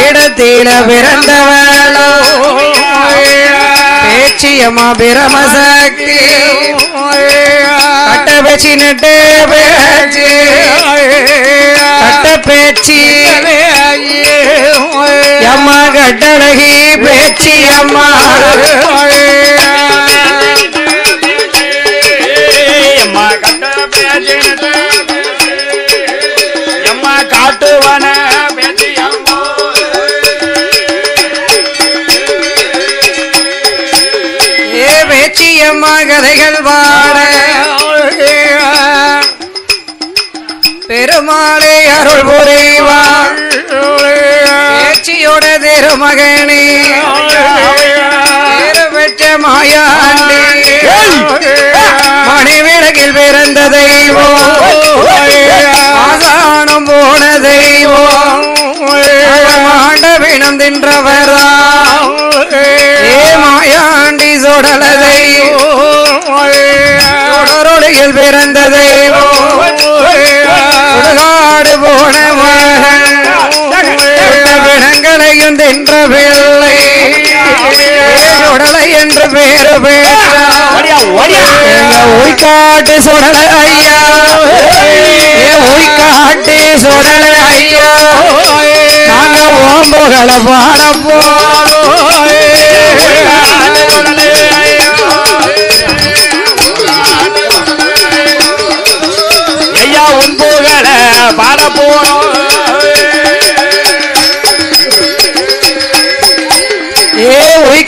இடத்தில பிறந்தவளோ பேச்சியம்மா பிரமசக்தி கட்ட பேச்சு நட்டு பேச்சு கட்ட பேச்சு அம்மா கட்டழகி பேச்சு அம்மா காட்டுவன பேச்சியம்மா கதைகள் பாட பெருமாளே அருள் புரிவாள் பேச்சியோட திருமகனே பேரு பெற்ற மாயாண்டி மணிவிளக்கில் பிறந்த தெய்வம் ஆசானம் போன தெய்வம் ஆண்டவினம் தின்றவரா மாயாண்டி சொடல தெய்வம் பிறந்த தெய்வம் சுடுகாடு போன பிணங்களையும் தின்ற பிள்ளை சுடலை என்று பேரு பேட்டு சுடல ஐயா காட்டு சுடல ஐயா நாங்க ஓம்புகளை பாடப்போ ஐயா உன்புகளை பாட போறோம்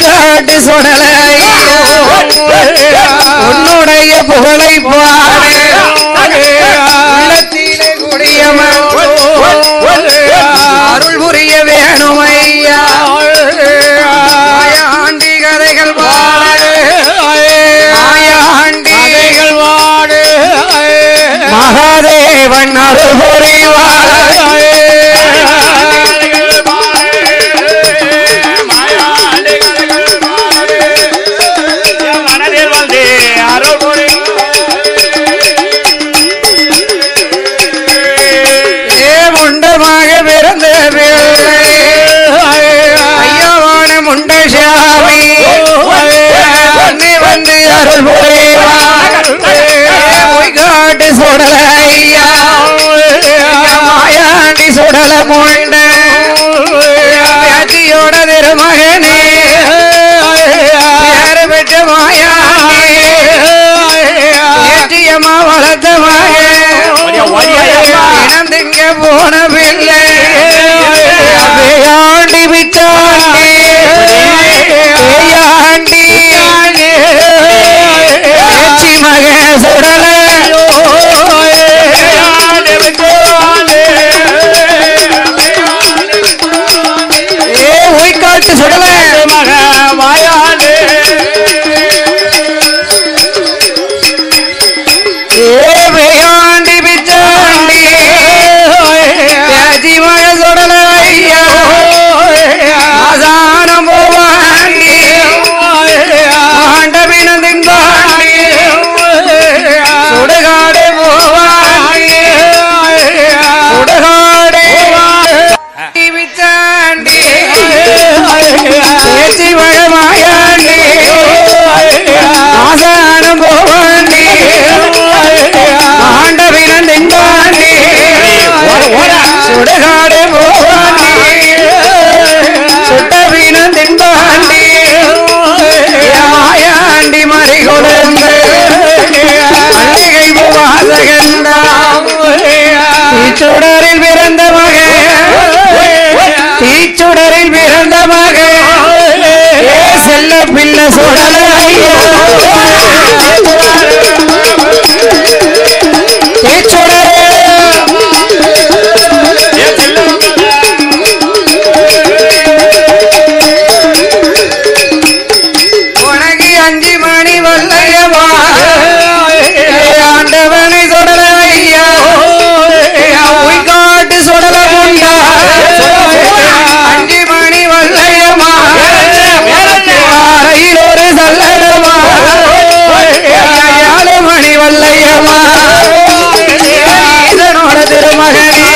காட்டு சுடல உன்னுடைய புகழை பாடத்திலே குடியமன் அருள் புரிய வேணும் ஐயா ஆண்டி கதைகள் ஆண்டிகள் வாடு மகாதேவன் அருள் புரிவார் மாயாண்டி சுடல போண்ட வியாதியோட திருமகனே யாரு பெற்ற மாயாண்டியம்மா வளர்த்த மகன் திங்க போன பிள்ளை ஆண்டி விட்டாண்டி மக சுடல சுடல மக மாயாண்டே வேயாண்டி பிச்சாண்டி வியாதி மக சுடல ஐயா ஆசானம் போவாண்டி ஆண்டவினம் திங்காண்டி சுடுகாடு போவாண்டி சுடுகாடு பிச்சாண்டி பேச்சு மழமாயாண்டி ஆசானம் போவாண்டி ஆண்டவினம் திங்காண்டி சுடுகாடு போவாண்டி சுட்டவினம் திங்காண்டி மாயாண்டி மறி கொடுந்து அழகை வாசகந்தாம் தீச்சுடரில் பிறந்த மகன் தீச்சுடரில் பிறந்த மகன் செல்ல பிள்ளை சுடல தீச்சுடரே உனக்கு 5 மணி வல்லையவா ஆண்டவனை சுடல ஐயா காட்டு சுடல கொண்டா 5 மணி வல்லையமா அறையில் ஒரு சல்லடமா 7 மணி வல்லையமா இதனோட திருமகனே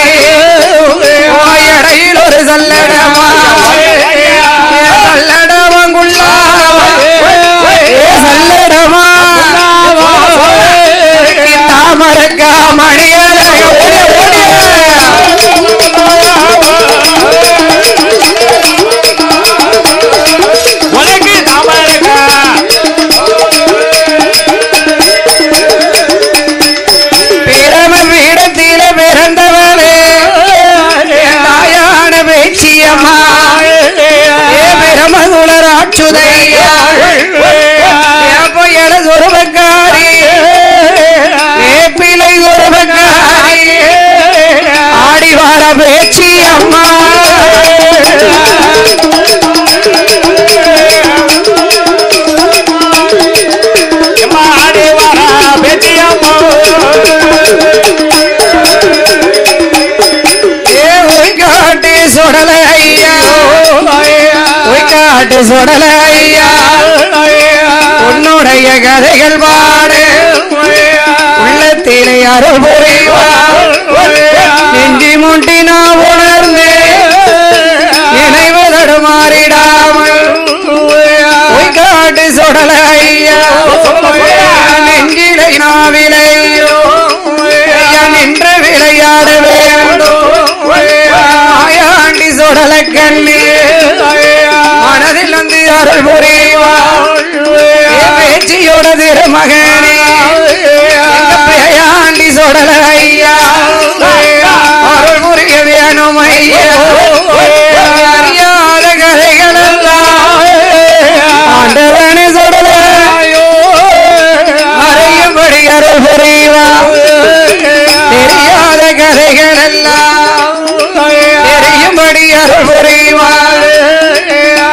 அடையில் ஒரு சல்லடமா வைகாட்டு சுடல ஐயா உன்னுடைய கதைகள் பாடு உள்ளத்திலே அருள் புரிவார் நெஞ்சி முட்டி நான் உணர்ந்து நினைவு தடுமாறிடாமல் வைகாட்டு சுடல ஐயா நெஞ்சிலை நாவிலையோ நின்று விளையாட வேண்டும் ஆயாண்டி சுடல கண்ணி மனதில் வந்து அருள் புரிவார் பேச்சியோட திருமகனே பேயாண்டி சுடல ஐயா அருள் புரிய வேணும் ஐயா அறியாத கதைகள் எல்லாம் ஆண்டவனே சுடல அறியும்படி அருள் புரிவார் தெரியாத கதைகள் எல்லாம் தெரியும்படி அருள் புரிவார்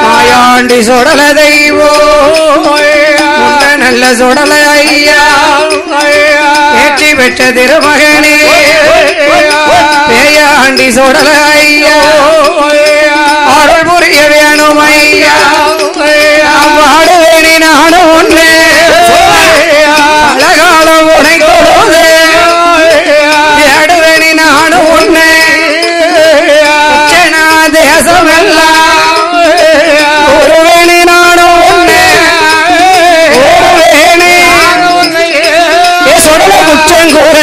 மாயாண்டி சுடல தெய்வம் நல்ல சுடல ஐயா ஏற்றி பெற்ற திருமகனே பேயாண்டி சுடல ஐயா அருள் புரிய வேணும் ஐயா பாடுவேனி நானும் ஒண்ணு அழகாலம் உனை கொடுது தேடுவேனி நானும் ஒண்ணு தேசம் எல்லாம் ஒருவேணி நானும் ஒண்ணு சுடல குற்றம் கூற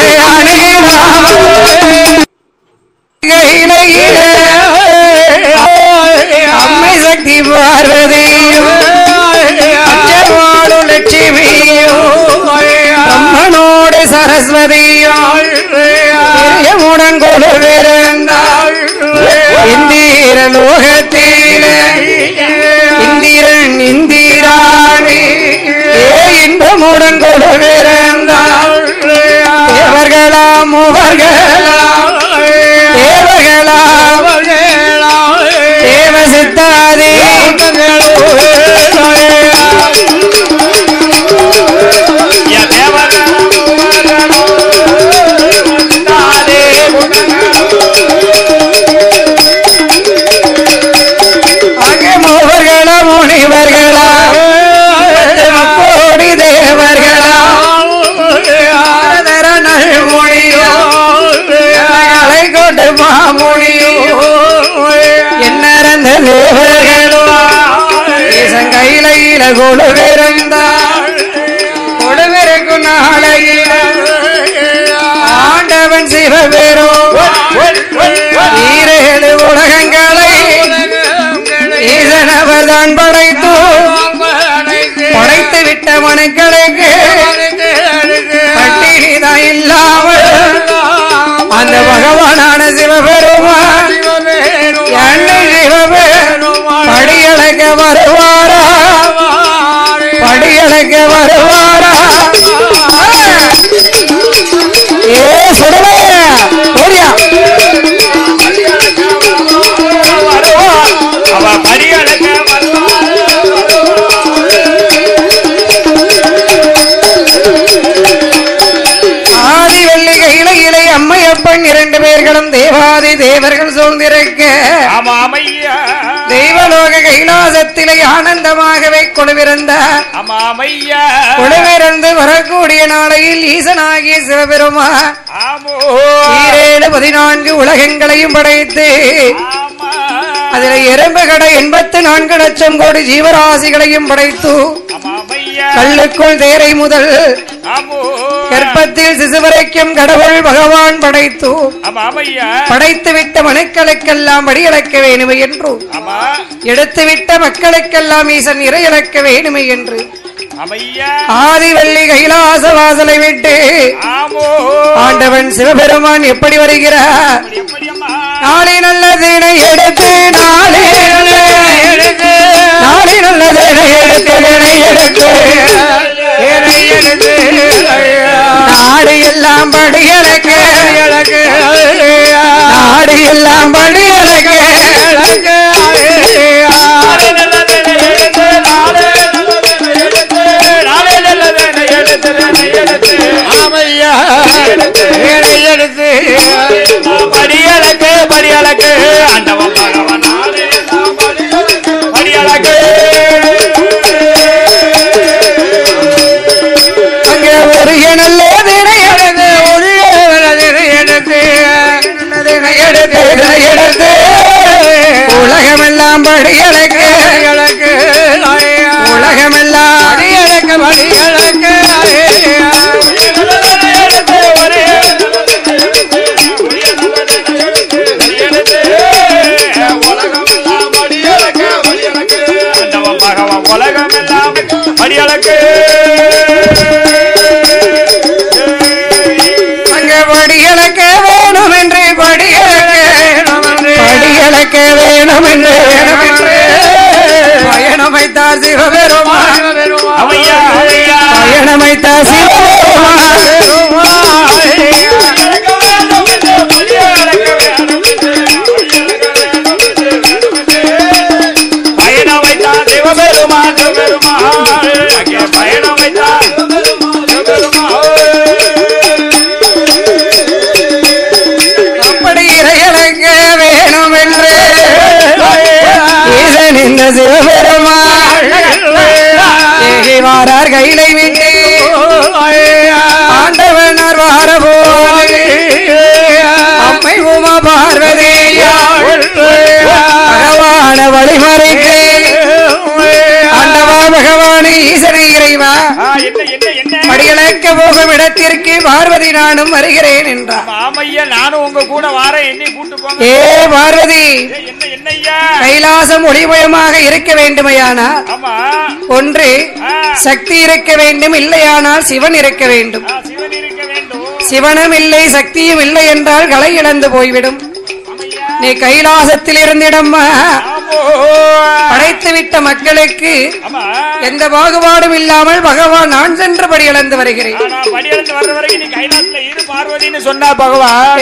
அம்மை சக்தி பார்வதியும் லட்சுமியும் அம்மனோடு சரஸ்வதியும் கொடுவிருந்தாள் இந்திர லோகத்திலே இந்திரன் இந்திராணி இன்பமுடன் கொடுவிருந்தாள் தேவர்களாம் மூவர்களாம் தேவர்களாம் தேவ சித்தாதி அங்கே மூவர்களா முனிவர்களா கோடி தேவர்களா நல்மொழியோ அலை கொண்டு மாமொழியோ என்னறந்த தேவர்களோ கையில கொடுவிருந்தாள் கொடுவிருக்கும் நாளையில ஆண்டவன் சிவபெரும் ஈரேழு உலகங்களை ஈசனவர்தான் படைத்து படைத்து விட்ட மனுக்களுக்கு பட்டினிதான் இல்லாமல் அந்த பகவானான சிவபெருமான் என்னை சிவபெருமான் படியளக்க வருவாரா படியளக்க வருவாரா ஏ சுடலைய போரியா அவ படியளக்க ஆதி வெள்ளிகை இலை அம்மையப்பன் இரண்டு பேர்களும் தேவாதி தேவர்கள் சூழ்ந்திருக்க தெய்வலோக கைலாசத்திலே ஆனந்தமாகவே கொழுவிருந்தார் கொழுவிருந்து வரக்கூடிய நாளையில் ஈசனாகிய சிவபெருமான் 14 உலகங்களையும் படைத்து அதில் எறும்பு கடை 84 லட்சம் கோடி ஜீவராசிகளையும் படைத்து கல்லுக்குள் தேரை முதல் கர்ப்பத்தில் சிசுவரைக்கும் கடவுள் பகவான் படைத்து படைத்து விட்ட மனுக்களுக்கெல்லாம் வடியளக்க வேணுமை என்று எடுத்துவிட்ட மக்களுக்கெல்லாம் ஈசன் இறையளக்க வேணுமை என்று ஆதிவள்ளி கைலாச வாசலை விட்டு ஆண்டவன் சிவபெருமான் எப்படி வருகிறார் நாளை நல்லதினை எடுத்து நாளை நல்லதினை எடுத்து நாடு எல்லாம் படியளக்க நாடு எல்லாம் படியளக்க படியளக்கு ஆண்டவன் பகவான் படியளக்கு படிகளுக்கு உலகமெல்லாம் உலகமெல்லாம் படிகளுக்கு அங்க படிகளுக்கு வேணும் என்று படிகளுக்கு வேணும் என்று பயணமைத்தார் சிவபெருமான் பயணமைத்தார் அப்படி இறையனுக்கு வேணும் என்று ஈசன் இந்த சிவபெருமான் வாரார் கையிலை விட்டு ஆண்டவனார் வாரபோது அம்மை உமா பார்வதியா பகவான வழிமறைக்கு ஆண்டவா பகவானே ஈசனை இறைவா படிகளக்க போகும் இடத்திற்கு பார்வதி நானும் வருகிறேன் என்றார். ஆமையா நானும் உங்க கூட வாரேன், என்னை கூட்டு போங்க. ஏ பார்வதி, கைலாசம் ஒளிமயமாக இருக்க வேண்டுமையானால் ஒன்று சக்தி இருக்க வேண்டும், இல்லையானால் சிவன் இருக்க வேண்டும். சிவனும் இல்லை சக்தியும் இல்லை என்றால் கலை இழந்து போய்விடும். நீ கைலாசத்தில் இருந்திடம்மா படைத்துவிட்ட மக்களுக்கு எந்த பாகுபாடும் இல்லாமல் பகவான் நான் சென்றபடி இழந்து வருகிறேன்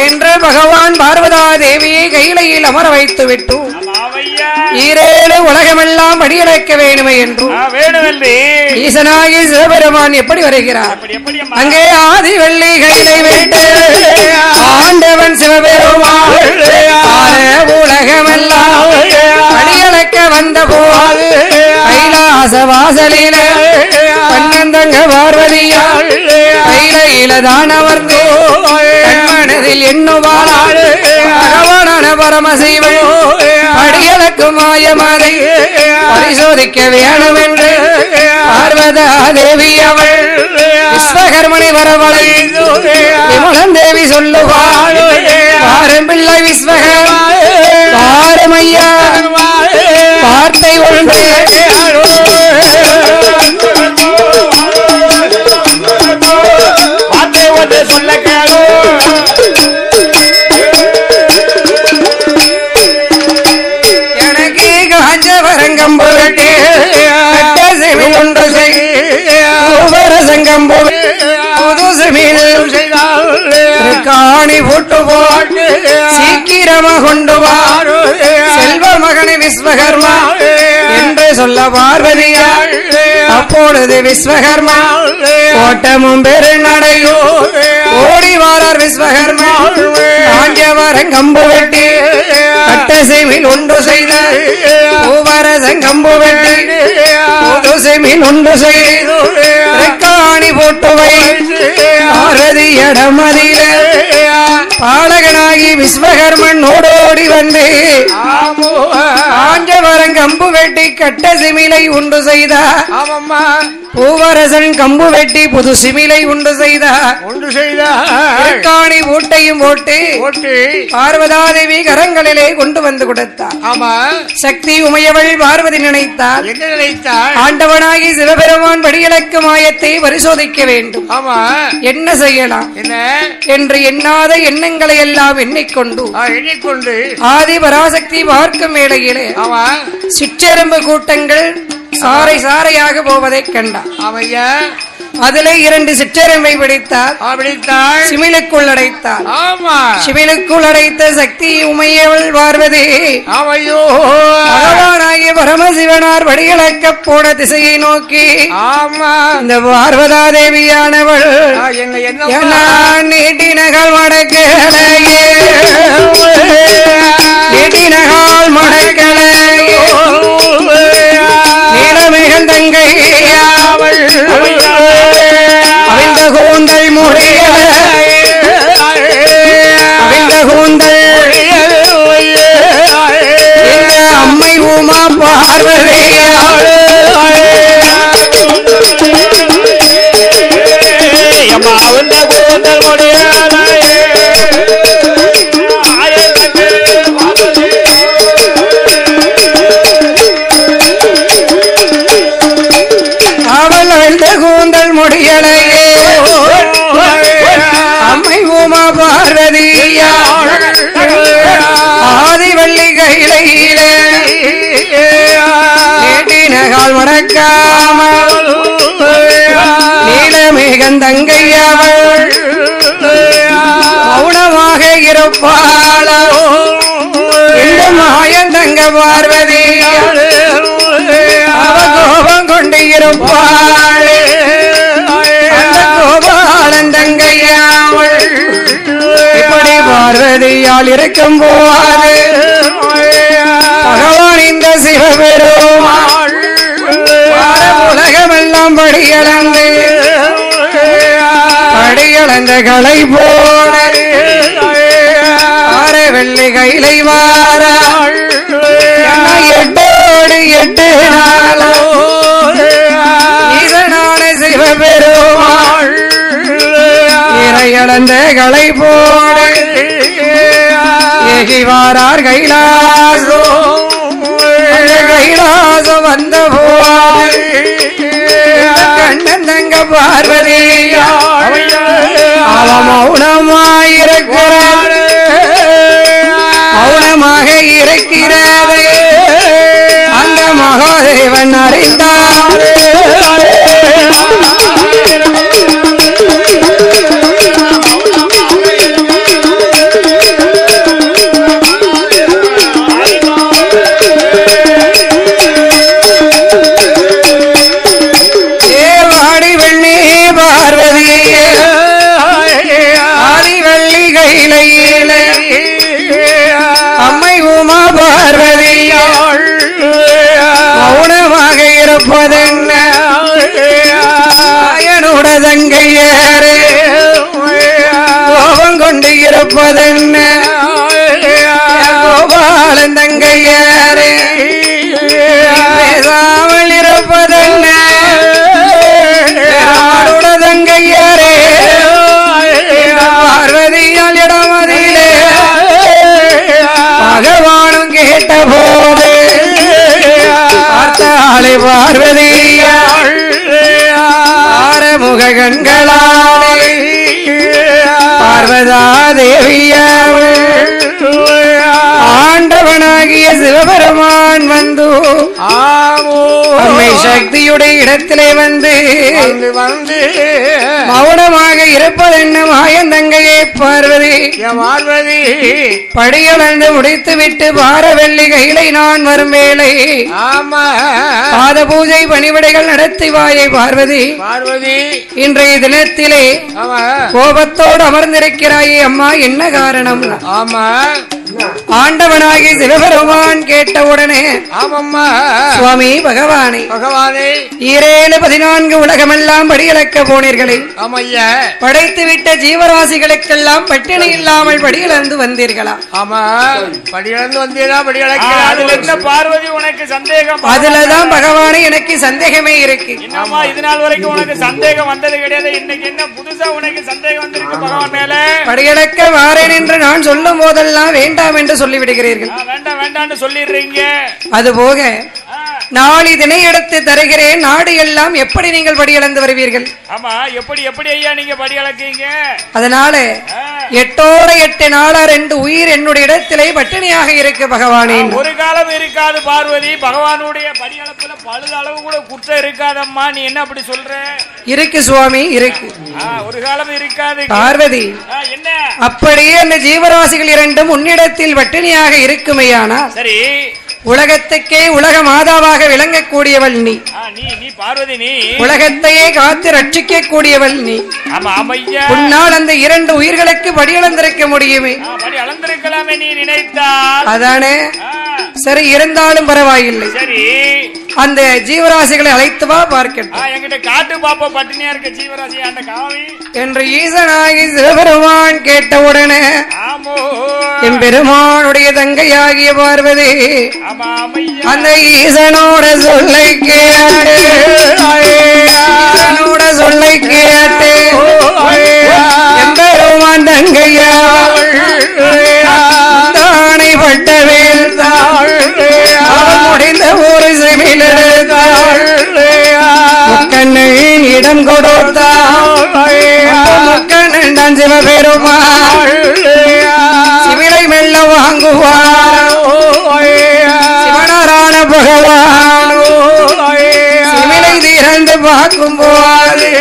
என்று பகவான் பார்வதா தேவியை கையிலையில் அமர வைத்து விட்டு ஈரேழு உலகமெல்லாம் படியடைக்க வேணுமே என்றும் ஈசனாகி சிவபெருமான் எப்படி வருகிறார்? அங்கே ஆதி வெள்ளி கையிலை விட்டு ஆண்டவன் சிவபெருமான் உலகமெல்லாம் படியடைக்க வந்த போது கைலாச வாசலில கண்ணந்தங்க பார்வதியா கையில தான் அமர்ந்து மனதில் எண்ணுவாள் பகவான பரமசிவன் படியளக்கு மாயமதை பரிசோதிக்க வேணும் என்று பார்வதா தேவி அவள் விஸ்வகர்மனை வரவழை விமலன் தேவி சொல்லுவாள் பாரம் பிள்ளை விஸ்வகர் பாரமையா வார்த்தை ஒன்று வார்த்தை ஒன்று சொல்ல கேளோ எனக்கு காஞ்சவரங்கம் போட்டு ஒன்று செய்வரசங்கம் புது செமீன் காணி போட்டு போட்டு சீக்கிரமா கொண்டு வாரு செல்வ மகனை விஸ்வகர்மா என்று சொல்ல பார்வதியா அப்பொழுது விஸ்வகர்மா ஓட்டமும் பெருநடையோ ஓடி வாரார் விஸ்வகர்மா காஞ்சவரங்கம்பு வெட்டி கட்டசைமில் ஒன்று செய்த பூவரசங்கம்பு வெட்டி புது செமீன் ஒன்று செய்து காணி போட்டு வை பார்வதி இடமதியில பாலகனாகி விஸ்வகர்மன் ஓடோடி வந்து ஆஞ்சவரன் கம்பு வெட்டி கட்ட சிமிலை உண்டு செய்தார். பூவரசன் கம்பு வெட்டி புது சிமிலை உண்டு செய்தார். காணி ஊட்டையும் போட்டு பார்வதாதேவி கரங்களிலே கொண்டு வந்து கொடுத்தார். சக்தி உமையவள் பார்வதி நினைத்தார், ஆண்டவனாகி சிவபெருமான் படியளக்கு மாயத்தை பரிசோதிக்க வேண்டும், என்ன செய்யலாம் என்று எண்ணாத எண்ணங்களை எல்லாம் எண்ணிக்கொண்டு ஆதி பராசக்தி பார்க்கும் வேளையிலே சிற்றெரும்பு கூட்டங்கள் சாறை சாறையாக போவதை கண்டார். அதிலே 2 சிற்றெரும்பை பிடித்தார், சிமிலுக்குள் அடைத்தார். சிமிலுக்குள் அடைத்த சக்தி உமையவள் பார்வதி பகவானாகிய பரமசிவனார் படியளக்க போன திசையை நோக்கி இந்த பார்வதா தேவியானவள் நீட்டினகள் மடக்கலையே நீட்டினகால் மடக்கலையே நீலமிகன் தங்கை அவிழ்ந்த கூந்தல் முறைய அவிழ்ந்த கூந்தல் அம்மை உமா பார்வதியா ஆதிவள்ளி கையிலே கேட்டினகால் மறக்காமல் நீலமேகன் தங்கையவள் மௌனமாக இருப்பாளோ இந்த மாயன் தங்க பார்வதி அவ கோபம் கொண்டு இருப்பாளே அந்த கோபாலன் தங்கையாவள் இப்படி பார்வதியால் இருக்கும் போது பகவான் இந்த சிவபெருமாள் உலகமெல்லாம் படியளந்த களை போல வெள்ளி கையிலை வாராள் எட்டோடு 8 நாளோ இதனான சிவபெருமாள் இறையளந்த களை போல ஏகி வாரார் கைலாசோ கைலாசம் வந்த போது கண்ணன் தங்க பார்வதியா அவ மௌனமாயிருக்கிறார் மௌனமாக இருக்கிறது அந்த மகாதேவன் அறிந்தார் தங்கையரே கோபம் கொண்டு இருப்பதென்ன கோபாலன் தங்கையரே பேசாமல் இருப்பதென்ன தங்கையரே பார்வதியால் இடமதிலே பகவானும் கேட்ட போது பார்த்தாளை பார்வதியாள் முக கண்களாலே பார்வதா தேவியாள் ஆண்டவனாகிய சிவபெருமான் வந்து அம்மை சக்தியுடைய இடத்திலே வந்து மௌனமாக இருப்பதென்ன மாயன் தங்கையே பார்வதி படியளந்து முடித்து விட்டு பாரவெள்ளி கையிலை நான் வரும் வேளை பாத பூஜை பணிவிடைகள் நடத்தி வாயை பார்வதி இன்றைய தினத்திலே கோபத்தோடு அமர்ந்திருக்கிறாயே அம்மா என்ன காரணம் ஆண்டவனாகி சிவபெருமான் கேட்டவுடனே சுவாமி பகவானே 7-14 உலகமெல்லாம் படியளக்க போனீர்களே படைத்துவிட்ட ஜீவராசிகளுக்கெல்லாம் பட்டினி இல்லாமல் படியிழந்து வந்தீர்களா? படியிழந்து வந்தீரா? பார்வதி உனக்கு சந்தேகம்? அதுலதான் பகவானே எனக்கு சந்தேகமே இருக்கு. என்னமா இது நாள் வரைக்கும் உனக்கு சந்தேகம் வந்தது கிடையாது, இன்னைக்கு என்ன புதுசா உனக்கு சந்தேகம் வந்திருக்கு பகவான் மேல? படியளக்க வாரேன் என்று நான் சொல்லும் போதெல்லாம் வேண்டாம் என்று சொல்லிவிடுகிறீர்கள். வேண்டாம் வேண்டாம் சொல்லிடுறீங்க. அதுபோக நாளை தினை எடுத்து தருகிறேன், நாடு எல்லாம் எப்படி நீங்கள் படியளந்து வருவீர்கள்? ஆமா, எப்படி எப்படி ஐயா நீங்க படியளக்கீங்க? அதனால 8 நாளா 2 உயிர் என்னுடைய இடத்திலே பட்டினியாக இருக்கு பகவானே. ஒரு காலம் இருக்காது பார்வதி, பகவானுடைய படியளப்புல பழுது அளவு கூட குற்றம் இருக்காதம்மா, நீ என்ன அப்படி சொல்ற? இருக்கு சுவாமி இருக்கு, ஒரு காலம் இருக்காது பார்வதி. என்ன அப்படியே அந்த ஜீவராசிகள் 2 உன்னிடத்தில் பட்டினியாக இருக்குமையானா சரி, உலகத்துக்கே உலக மாதாவாக விளங்கக்கூடியவள் நீ. நீ பார்வதி, நீ உலகத்தையே காத்து ரட்சிக்க கூடியவள் நீ. உன்னால் அந்த 2 உயிர்களுக்கு படியளந்திருக்க முடியுமே? படி அளந்திருக்கலாமே நீ நினைத்தால். அதானே சரி, இருந்தாலும் பரவாயில்லை. சரி, அந்த ஜீவராசிகளை அழைத்து வா பார்க்கட்டும். என்கிட்ட காட்டு பாப்பா பட்டினியா இருக்க ஜீவராசி அந்த காவி என்று ஈசனாகி சிவபெருமான் கேட்டவுடனே என் பெருமானுடைய தங்கையாகிய பார்வதி அந்த ஈசனோட சொல்லை கேட்டு சொல்லை கேட்டு என் பெருமான் தங்கையா தானை பட்ட வேண்டாள் முடிந்த ஒரு செமிலெடுத்தாள் முக்கண்ணின் இடம் கொடுத்தாள் முக்கண்ண பகவான் சிவபெருமான் சிவிலை மெல்ல வாங்குவார் சிவனாரான பகவான் சிவிலை திறந்து பார்க்கும் போது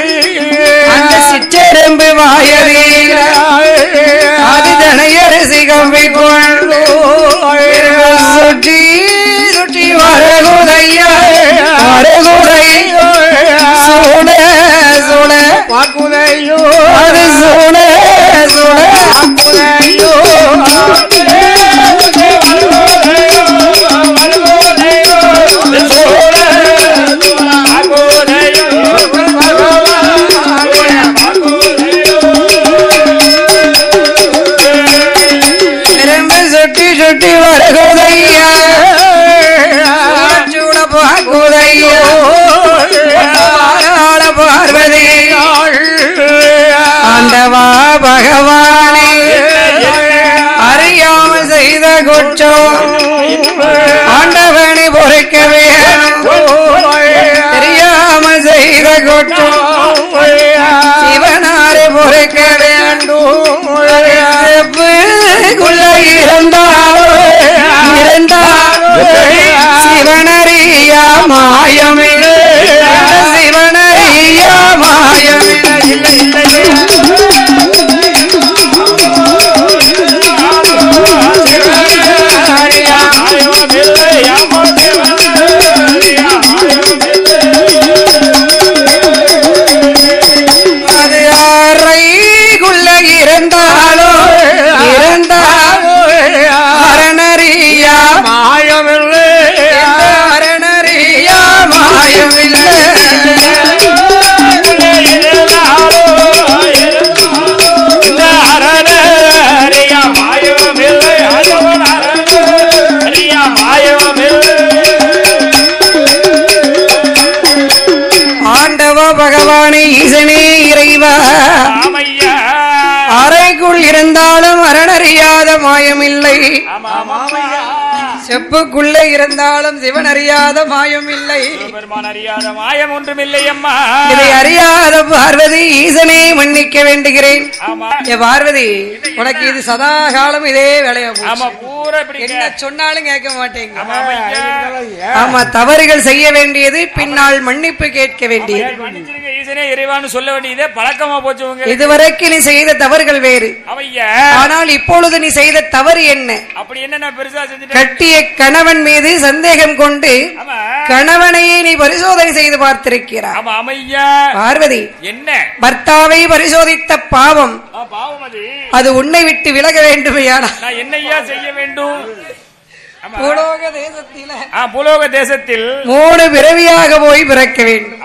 அந்த சிற்றெரும்பு வாயறிய அது தனையரசி கம்பிக்கொண்டு சுற்றி சுற்றி வரகுதையா வரகுதை சூட சூட பாக்குதையோ அது சூட சூட பாக்குதையோ சுட்டி வருகுதையா சூட பாக்குதையோ பார்வதி ஆண்டவா பகவானே அறியாமல் செய்த குற்றம் ஆண்டவனை பொறுக்க வேணும் தெரியாமல் செய்த குற்றம் சிவனாரை பொறுக்க வேண்டும் சிவனறியா மாயமே சிவனறியா மாயமே அது அறைக்குள்ள இருந்தாலும் அரணறியா மாயமில்லை அரணறியா மாயமில்லை ஆண்டவ பகவானே ஈசனே இறைவா அறைக்குள் இருந்தாலும் அரணறியாத மாயமில்லை செப்புக்குள்ளே இருந்தாலும் சிவன் அறியாத மாயம் இல்லை அறியாத மாயம் ஒன்றுமில்லை அம்மா இதை அறியாத பார்வதி ஈசனே மன்னிக்க வேண்டுகிறேன் பார்வதி உனக்கு இது சதா காலம் இதே வேலையா என்ன சொன்னாலும் கேட்க மாட்டேங்க ஆமா தவறுகள் செய்ய வேண்டியது பின்னால் மன்னிப்பு கேட்க வேண்டியது ஈசனே இறைவான்னு சொல்ல வேண்டியதே பழக்கமா போச்சு இதுவரைக்கும் நீ செய்த தவறுகள் வேறு ஆனால் இப்பொழுது நீ செய்த தவறு என்ன அப்படி என்ன பெருசா செஞ்சு கட்டிய கணவன் மீது சந்தேகம் கொண்டு கணவனையே நீ பரிசோதனை செய்து பார்த்திருக்கிறார் பார்வதி என்ன பர்த்தாவை பரிசோதித்த பாவம் அது உன்னை விட்டு விலக வேண்டுமையானா நான் என்னையா செய்ய வேண்டும் பூலோக தேசத்தில் 3 பிறவியாக போய் பிறக்க வேண்டும்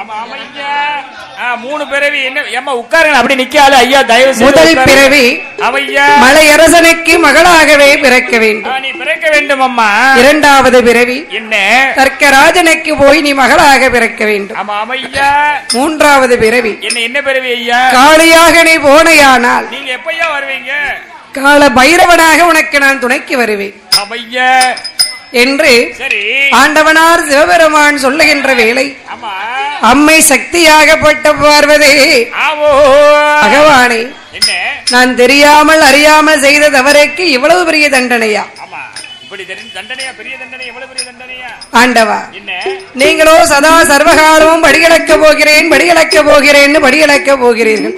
3 பிறவி என்ன உட்காருங்க அப்படி நிக்காது ஐயா தயவு செய்து முதல் பிறவி அவையா மலையரசனுக்கு மகளாகவே பிறக்க வேண்டும் நீ பிறக்க வேண்டும் அம்மா இரண்டாவது பிறவி என்ன தர்க்கராஜனுக்கு போய் நீ மகளாக பிறக்க வேண்டும் ஆமா அவையா மூன்றாவது பிறவி என்ன பிறவி ஐயா காளியாக நீ போனையானால் நீங்க எப்பையா வருவீங்க கால பைரவனாக உனக்கு நான் துணைக்கு வருவேன் அவையா என்று ஆண்டவனார் சிவபெருமான் சொல்லுகின்ற வேளை அம்மை சக்தியாகப்பட்ட பார்வதி பகவானே நான் தெரியாமல் அறியாமல் செய்த தவறுக்கு இவ்வளவு பெரிய தண்டனையா ஆண்டவா நீங்களோ சதா சர்வகாலமும் படிகளக்க போகிறேன் படிகளக்க போகிறேன்னு படிகளக்க போகிறீர்கள்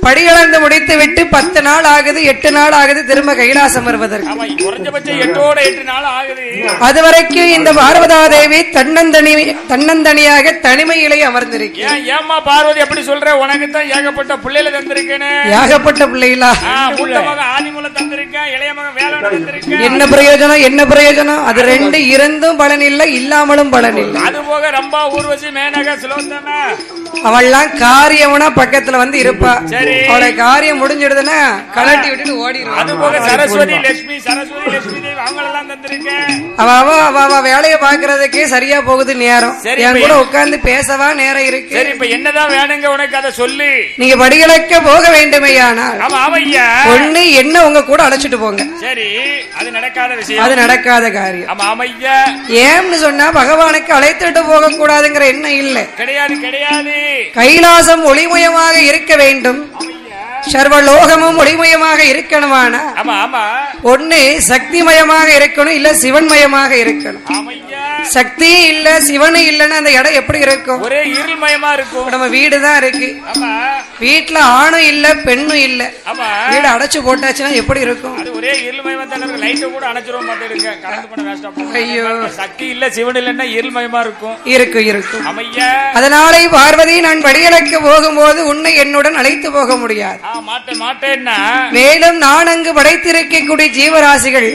படிகளந்து முடித்து விட்டு 10 நாள் ஆகுது 8 நாள் ஆகுது திரும்ப கைலாசம் வருவதற்கு அதுவரைக்கும் இந்த பார்வதா தேவி தன்னந்தனியாக தனிமையிலே அமர்ந்திருக்கிறார். ஏம்மா பார்வதி அப்படி சொல்ற? உனக்கு தான் ஏகப்பட்ட பிள்ளைல தந்திருக்கேன். ஏகப்பட்ட பிள்ளைகளா? ஆதிமூலம் தந்திருக்கேன், இளைய மகன் வேலை தந்திருக்கேன். என்ன பிரயோஜனம்? என்ன பிரயோஜனம்? அது ரெண்டு இருந்தும் பலன் இல்லை, இல்லாமலும் பலன் இல்லை. அது போக ரம்பா, ஊர்வசி, மேனகா, சுலோத்தனா அவள்லாம் காரியம்னா பக்கத்துல வந்து இருப்பா. அவளை காரியம் முடிஞ்சிடுதுன்னா கலட்டி விட்டுட்டு ஓடிடும். அது போக சரஸ்வதி லட்சுமி தேவி அவங்களெல்லாம் தந்திருக்கேன். அவ வேலையை பாக்குறதுக்கே சரியா போகுது நேரம். என் கூட உட்கார்ந்து பேசவா நேரம் இருக்கு. சரி, இப்ப என்னதான் வேணுங்க உனக்கு? அதை சொல்லு. நீங்க படிகளுக்க போக வேண்டுமையானால் ஒண்ணு என்ன உங்க கூட அழைச்சிட்டு போங்க. சரி, அது நடக்காத விஷயம், அது நடக்காத காரியம். ஆமா ஐயா. ஏன்னு சொன்னா பகவானுக்கு அழைத்துட்டு போக கூடாதுங்கிற எண்ணம் இல்ல. கிடையாது கிடையாது. கைலாசம் ஒளிமயமாக இருக்க வேண்டும். சர்வலோகமும் ஒளிமயமாக இருக்கணுமானா ஒண்ணு சக்திமயமாக இருக்கணும், இல்ல சிவன்மயமாக இருக்கணும். சக்தி இல்ல சிவனு இல்லன்னு அந்த இடம் எப்படி இருக்கும்? ஒரே இருள்மயமா இருக்கும். நம்ம வீடுதான் இருக்கு, வீட்டுல ஆணும் இல்ல பெண்ணும் இல்ல, வீடு அடைச்சு போட்டாச்சுன்னா எப்படி இருக்கும்? ஒரே இருள்மயமா தானே, லைட் கூட அணைச்சிரும் மாட்டேங்க. ஐயோ, சக்தி இல்ல சிவன் இல்லன்னா இருள்மயமா இருக்கும். இருக்கும். அதனாலே பார்வதி, நான் படியலக்க போகும்போது உன்னை என்னுடன் அழைத்து போக முடியாது. மாட்டேன்னா மேலும் நான் அங்கு படைத்திருக்கக்கூடிய ஜீவராசிகள்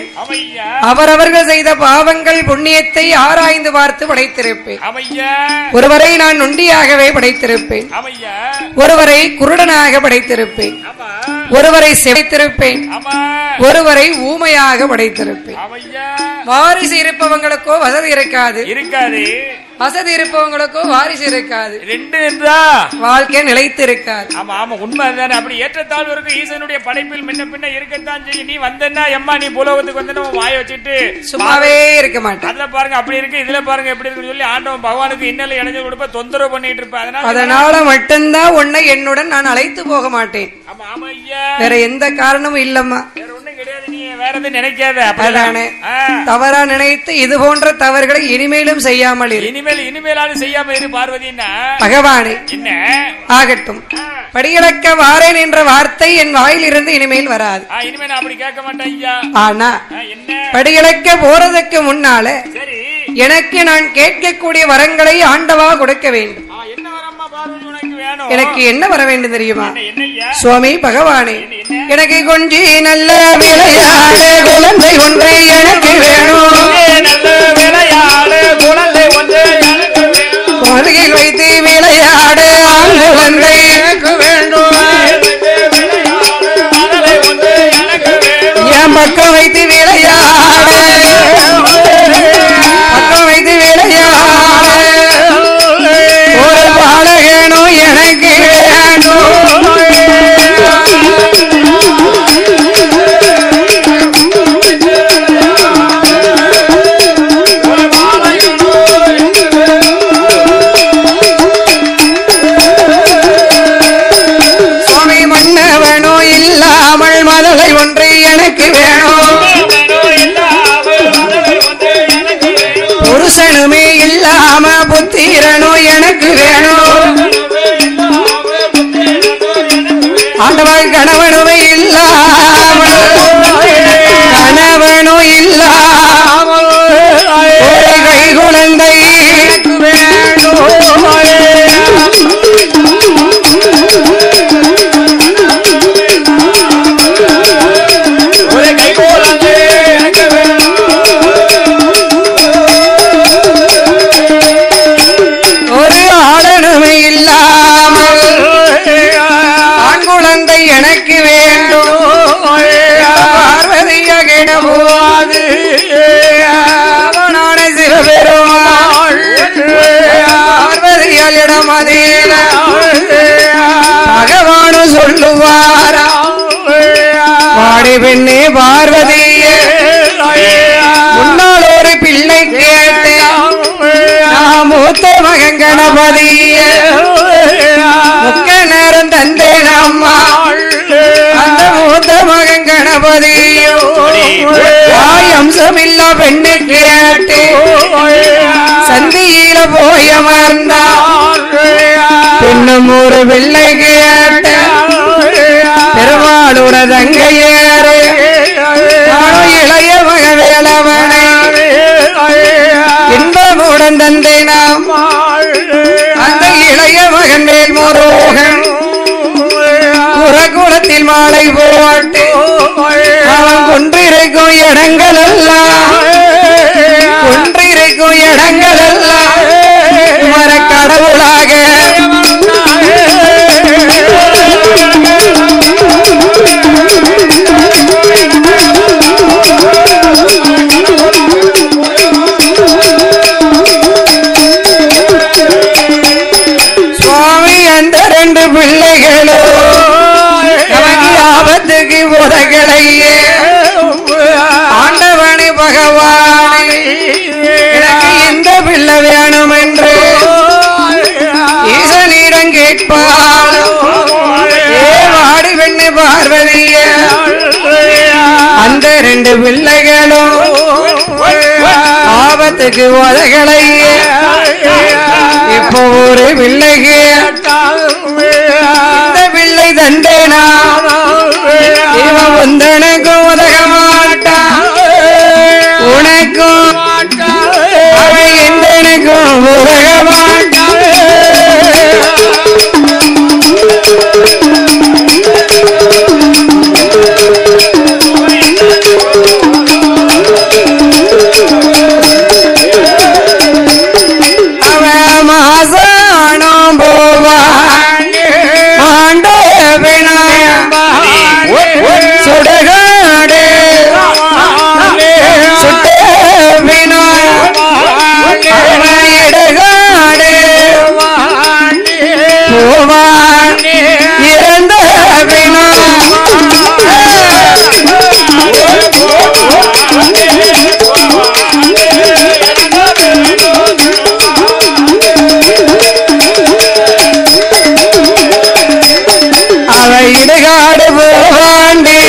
அவரவர்கள் செய்த பாவங்கள் புண்ணியத்தை ஆராய்ந்து பார்த்து படைத்திருப்பேன். ஒருவரை நான் நொண்டியாகவே படைத்திருப்பேன், ஒருவரை குருடனாக படைத்திருப்பேன், ஒருவரை சிதைத்திருப்பேன், ஒருவரை ஊமையாக படைத்திருப்பேன். வாரிசு இருப்பவங்களுக்கோ வசதி இருக்காது, வசதி இருப்பவங்களுக்கோ வாரிசு இருக்காது, வாழ்க்கை நிலைத்து இருக்காது. ஆமா ஆமா, உண்மை தானே. அப்படி ஏற்றத்தாழ்வு இருக்கு. ஈசனுடைய படைப்பில் முன்ன பின்ன இருக்கத்தான் செய்யும். நீ வந்தா எம்மா நீ பூலோகத்துக்கு வந்து வாய வச்சுட்டு சும்மாவே இருக்க மாட்டேன். அதுல பாருங்க அப்படி இருக்கு, இதுல பாருங்க எப்படி இருக்குன்னு சொல்லி ஆண்டவன் பகவானுக்கு இன்னல இணைஞ்சு கொடுப்ப தொந்தரவு பண்ணிட்டு இருப்ப. அதனால மட்டும்தான் உன்னை என்னுடன் நான் அழைத்து போக மாட்டேன். வேற எந்த காரணமும் இல்லம்மா. வேற எதுவும் நினைக்காத. அதானே தவறா நினைத்து இது போன்ற தவறுகளை இனிமேலும் செய்யாமல் இனிமேலாவது செய்யாம இரு பார்வதினா. பகவானே என்ன ஆகட்டும், படியிறக்க வாரேன் என்ற வார்த்தை என் வாயில் இருந்து இனிமேல் வராது. இனிமேல் அப்படி கேட்க மாட்டேன் ஐயா. ஆனா படியிறக்க போறதுக்கு முன்னால எனக்கு நான் கேட்கக்கூடிய வரங்களை ஆண்டவா கொடுக்க வேண்டும். எனக்கு என்ன வர வேண்டும் தெரியுமா? சுவாமி பகவானே, எனக்கு கொஞ்சி நல்ல விளையாடு குழந்தை ஒன்றை எனக்கு வேணும். அருகில் வைத்து விளையாடு ஆண் குழந்தை எனக்கு வேண்டும். என் பக்கம் வைத்து விளையாடு, பக்கம் வைத்து விளையாடு. ஒரு பாலகனோ எனக்கு வேண்டும். சுவாமி மன்னவனோ இல்லாமல் மதலை ஒன்றை எனக்கு வேணும். புருஷனுமே இல்லாம புத்திரனோ எனக்கு வேணும். ஆண்டவன் கணவனுமே இல்லாமல் கணவனோ இல்லாமல் ஒரு கை குழந்தை எனக்கு வேணும். எனக்கு வேண்டும். பார்வதியாகிடபோது அவனான சிவபெருமாள் பார்வதியாளிடம் அதில் பகவானு சொல்லுவாரா, வாடி பெண்ணே பார்வதியே, முன்னால் ஒரு பிள்ளை கேட்டு நான் மூத்த மகன் கணபதியே முக்க நேரம் தந்தேன் அம்மா. அந்த மூத்த மகன் கணபதியோ அம்சமில்லா பெண்ணு கேட்டு சந்தியில போய் அமர்ந்தார். பெண்ணும் ஒரு பிள்ளை கேட்டு பெருமாளோட தங்கையேறு இளைய மக வேளவனை இன்பமுடன் தந்தேன் அம்மா. அந்த இளைய மகன் மேல் முருகன் குலத்தில் மாலை போட்டு அவன் கொன்றிருக்கும் இடங்கள் எல்லாம் கொன்றிருக்கும் இடங்கள் எல்லாம் மர கடவுளாக சுவாமி அந்த ரெண்டு பிள்ளைகளும் ஆபத்துக்கு உதகலையே. ஆண்டவனே பகவானே, எனக்கு இந்த பிள்ளை வேணும் என்று ஈசனிடம் கேட்பாள். ஏ வாடி பெண்ணு பார்வதிய அந்த ரெண்டு பிள்ளைகளும் ஆபத்துக்கு உதகலைய இப்போ ஒரு பிள்ளைக்கு இந்த பிள்ளை தண்டேனா இவன் உந்தனுக்கும் உதக மாட்டான் உனக்கும் அவன் எந்தனுக்கும் உதக மாட்டான் அவன் மாசானம் போவான் ஆண்ட விநாயகம் சுடுகாடு சுட்ட விநாயகம் இடுகாடு போவான் இறந்த இடுகாடு போவாண்டி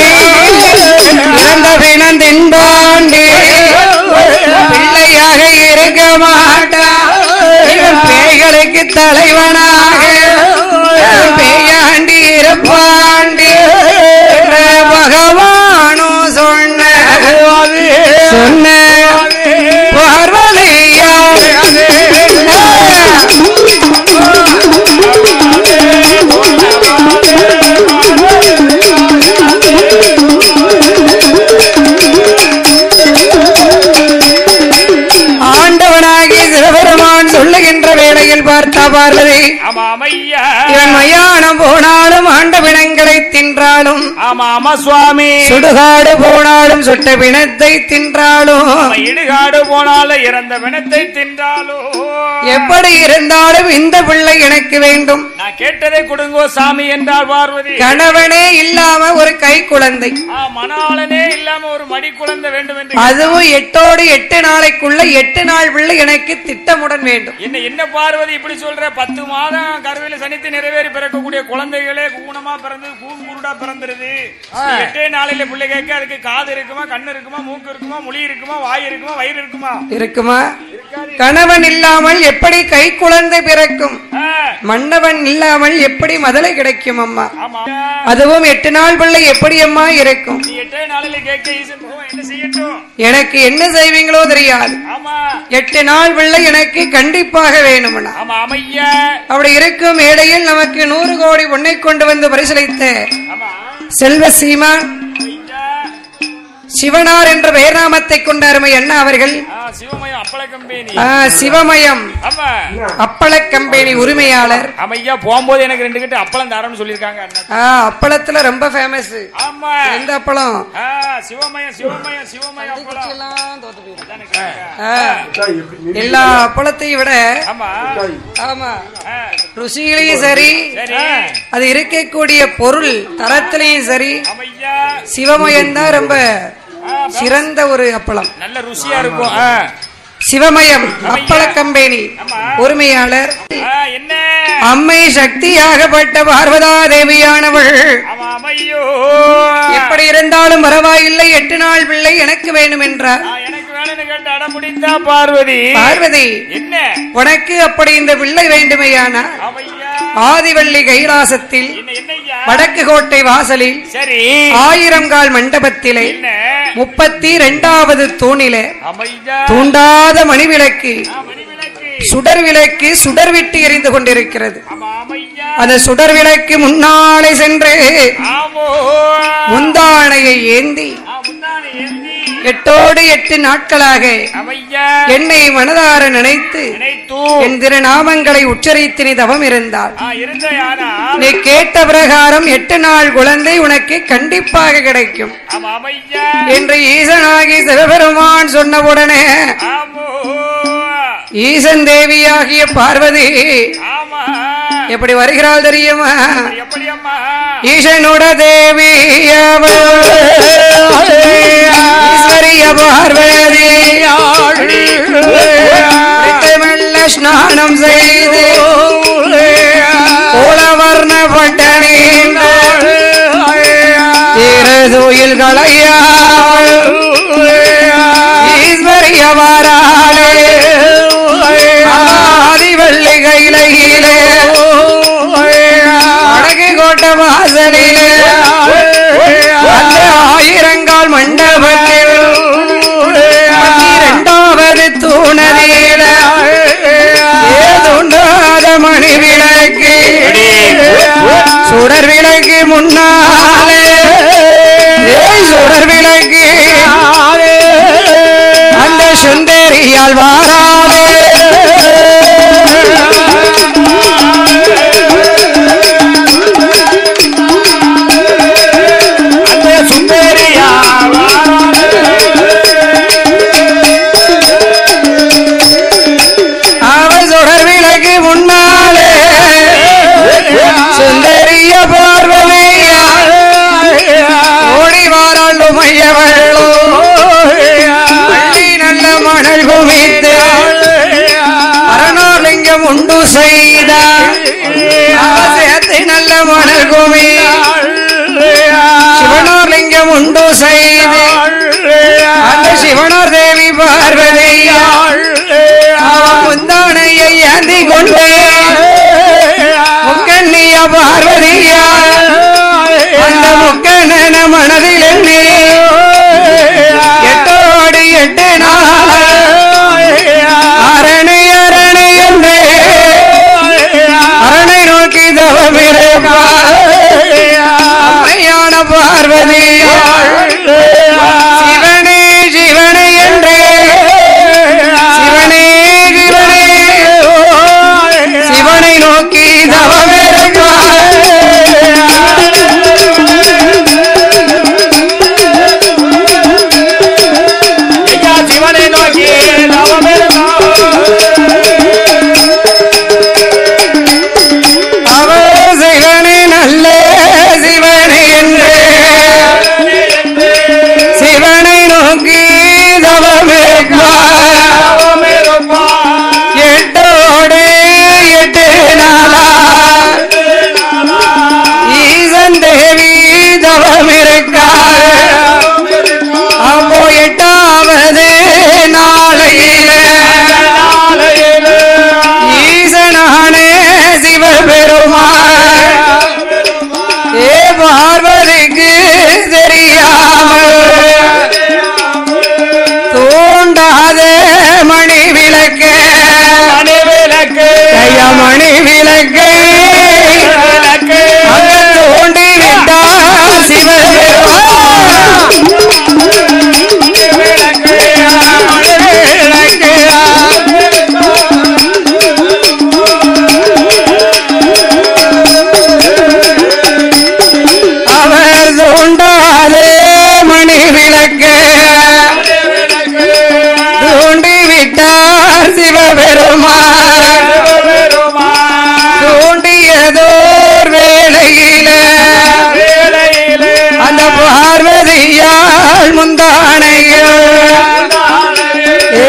இறந்த பிணம் தின்பாண்டி பிள்ளையாக இருக்க மாட்டான் இவன் பேய்களுக்கு தலைவனாக பேயாண்டி இருப்பாண்டி பகவானோ சொன்ன பார்வதியா ஆண்டவனாகி சிவபெருமான் சொல்லுகின்ற வேளையில் பார்த்தா பார்வதி இவன் மயானம் போனாலும் ஆண்ட பிணங்களை தின்றாலும் சுவாமி சுடுகாடு போனாலும் சுட்ட பிணத்தை தின்றாலும் இடுகாடு போனாலும் இறந்த பிணத்தை தின்றாலும் எப்படி இருந்தாலும் இந்த பிள்ளை எனக்கு வேண்டும். நான் கேட்டதை கொடுங்கோ சாமி என்றார் பார்வதி. கணவனே இல்லாம ஒரு கை குழந்தை, மணாளனே இல்லாம ஒரு மடி குழந்தை வேண்டும் என்று, அதுவும் 8 நாளைக்குள்ள 8 நாள் பிள்ளை எனக்கு திட்டமுடன் வேண்டும். என்ன பார்வதி இப்படி சொல்ற? 10 மாதம் கருவில சனித்து நிறைவேறி பிறக்கக்கூடிய குழந்தைகளே ஊனமா பிறந்தது, கூங்குருடா பிறந்துருது. 8 நாளையில பிள்ளை கேட்க அதுக்கு காது இருக்குமா, கண்ணு இருக்குமா, மூக்கு இருக்குமா, மொழி இருக்குமா, வாய் இருக்குமா, வயிறு இருக்குமா? கணவன் இல்லாமல் எப்படி கை குழந்தை பிறக்கும்? மன்னவன் இல்லாமல் எப்படி மதலை கிடைக்கும் அம்மா? அதுவும் 8 நாள் பிள்ளை எப்படி அம்மா இருக்கும்? எனக்கு என்ன செய்வீங்களோ தெரியாது. 8 நாள் பிள்ளை எனக்கு கண்டிப்பாக வேணும்னா அப்படி இருக்கும் மேடையில் நமக்கு 100 கோடி பொன்னை கொண்டு வந்து பரிசளித்த செல்வ சீமான் சிவனார் என்ற பெயர் நாமத்தை கொண்ட அருமை அண்ணா அவர்கள் சிவமயம் அப்பள கம்பெனி உரிமையாளர். ஐயா போகும்போது எனக்கு 2 கட்டு அப்பளம் தரேன்னு சொல்லிருக்காங்க. அப்பளத்துல ரொம்ப ஃபேமஸ். எந்த அப்பளம்? எல்லா அப்பளத்தையும் விட ஆமா ருசியிலையும் சரி, அது இருக்கக்கூடிய பொருள் தரத்திலையும் சரி, சிவமயம் தான் ரொம்ப சிறந்த ஒரு அப்பளம். நல்ல ருசியா இருக்கும். சிவமயம் அப்பள கம்பெனி உரிமையாளர் அம்மை சக்தியாகப்பட்ட பார்வதா தேவியானவள் எப்படி இருந்தாலும் பரவாயில்லை 8 நாள் பிள்ளை எனக்கு வேணும் என்றார். பார்வதி பார்வதி என்ன உனக்கு அப்படி இந்த பிள்ளை வேண்டுமையானா ஆதிவள்ளி கைலாசத்தில் வடக்கு கோட்டை வாசலில் 1000 கால் மண்டபத்திலே 32வது தூணிலே தூண்டாத மணிவிளக்கு சுடர் விளக்கு சுடர் விட்டு எரிந்து கொண்டிருக்கிறது. அந்த சுடர் விளக்கு முன்னாலே சென்று முந்தானையை ஏந்தி 8 நாட்களாக என்னை மனதார நினைத்து என் திருநாமங்களை உச்சரித்து நீ தவம் இருந்தால் நீ கேட்ட பிரகாரம் 8 நாள் குழந்தை உனக்கு கண்டிப்பாக கிடைக்கும் என்று ஈசனாகி சிவபெருமான் சொன்னவுடனே ஈசன் தேவியாகிய பார்வதி எப்படி வருகிறாள் தெரியுமா? ஈசனுட தேவி ஈஸ்வரிய பார்வதி மெல்ல ஸ்நானம் செய்து கோலவர்ண பட்டணி தூயில் களையா ஈஸ்வரியவாராளே ஆதிவள்ளி கையிலே அழகு கோட்ட வாசலிலே அந்த ஆயிரங்கால் மண்டபத்தில் 12வது தூணதில ஏதுண்டாத மணி விளக்கு சுடர் விளக்கு முன்னாலே சுடர் விளக்கு அந்த சுந்தரியால் வாராலே உண்டு செய்த நல்ல மணல் குமி சிவனூர் லிங்கம் உண்டு செய்து அந்த சிவனூர் தேவி பார்வதியா முந்தானையை ஏந்தி கொண்டு முக்கண்ணிய பார்வதியா அந்த முக்கண்ணன மனதில் எண்ணி 8 நாள் அரணை அரணை என்று அரணை நோக்கி தவமிருப்பாயான பார்வதி சிவனே சிவனே என்று சிவனே சிவனே சிவனை நோக்கி தவமிருப்பார் சிவனை நோக்கி அவர் சிவனே நல்ல சிவனே என்று சிவனை நோக்கி தவமிருப்பார் 8 நாளா ஈசன் தேவி தவமிருக்கார் அப்போ 8வது நாளையில ஈசனானே சிவபெருமான் ஏ பார்வதிக்கு தெரியாமல் தூண்டாத மணி விளக்கு மணி விளக்கு அங்க தோண்டி விட்டார் சிவபெருமான் அவர் தோண்டாலே மணி விளக்கு தோண்டி விட்டார் சிவபெருமான் தோண்டியதோர் வேளையில அந்த பார்வதியால் முந்தானையில்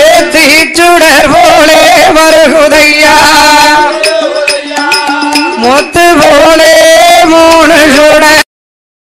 ஏத்தி சுடர் போலே வருகுதைய